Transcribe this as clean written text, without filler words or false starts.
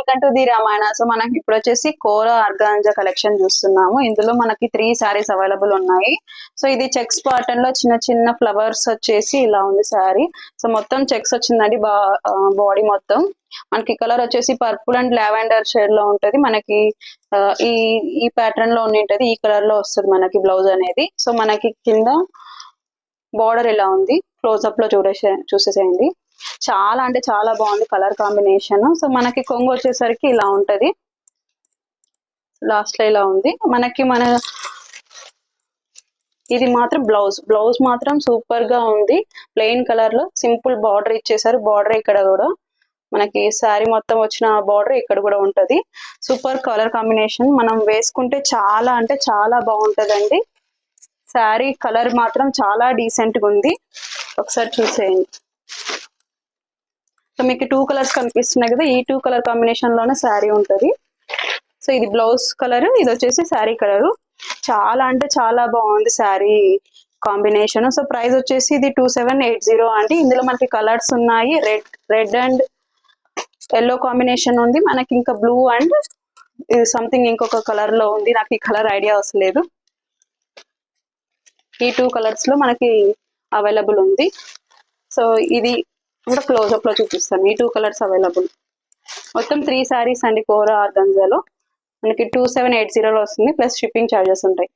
Welcome to the Ramayana. So మనకి ఇప్పుడు వచ్చేసి కోరా ఆర్గాంజా కలెక్షన్ చూస్తున్నాము. ఇందులో మనకి 3 సారీస్ అవైలబుల్ ఉన్నాయి. సో ఇది చెక్స్ ప్యాటర్న్ లో చిన్న చిన్న ఫ్లవర్స్ వచ్చేసి ఇలా ఉంది సారీ. సో మొత్తం చెక్స్ వచ్చిందండి బాడీ మొత్తం. మనకి కలర్ వచ్చేసి పర్పుల్ అండ్ లావెండర్ షేడ్ లో ఉంటది. మనకి ఈ ఈ ప్యాటర్న్ లో ఉంటది. ఈ కలర్ లో వస్తుంది మనకి బ్లౌజ్ అనేది. సో మనకి కింద బార్డర్ ఇలా ఉంది. క్లోజ్అప్ లో చూసేసేయండి. చాలా అంటే చాలా బాగుంది కలర్ కాంబినేషన్. సో మనకి కొంగు వచ్చేసరికి ఇలా ఉంటది. లాస్ట్ లో ఇలా ఉంది మనకి. ఇది మాత్రం బ్లౌజ్ మాత్రం సూపర్ గా ఉంది. ప్లెయిన్ కలర్ లో సింపుల్ బార్డర్ ఇచ్చేసారు. బార్డర్ ఇక్కడ కూడా మనకి శారీ మొత్తం వచ్చిన బార్డర్ ఇక్కడ కూడా ఉంటది. Super colour combination. మనం వేసుకుంటే చాలా అంటే చాలా బాగుంటదండి. శారీ కలర్ మాత్రం చాలా డీసెంట్ గా ఉంది. ఒకసారి చూసేయండి. సో మీకు 2 కలర్స్ కనిపిస్తున్నాయి కదా, ఈ 2 కలర్ కాంబినేషన్ లోనే శారీ ఉంటది. సో ఇది బ్లౌజ్ కలర్, ఇది వచ్చేసి శారీ కలర్. చాలా అంటే చాలా బాగుంది శారీ కాంబినేషన్. సో ప్రైస్ వచ్చేసి ఇది 2780 అండి. ఇందులో మనకి కలర్స్ ఉన్నాయి. రెడ్ అండ్ ఎల్లో కాంబినేషన్ ఉంది మనకి. ఇంకా బ్లూ అండ్ ఇది సంథింగ్ ఇంకొక కలర్ లో ఉంది. నాకు ఈ కలర్ ఐడియా వస్తలేదు. ఈ 2 కలర్స్ లో మనకి అవైలబుల్ ఉంది. సో ఇది కూడా క్లోజ్అప్ లో చూపిస్తాను. ఈ 2 కలర్స్ అవైలబుల్. మొత్తం 3 సారీస్ అండి కోరా ఆర్గాంజాలో. మనకి 2780 వస్తుంది. ప్లస్ షిప్పింగ్ ఛార్జెస్ ఉంటాయి.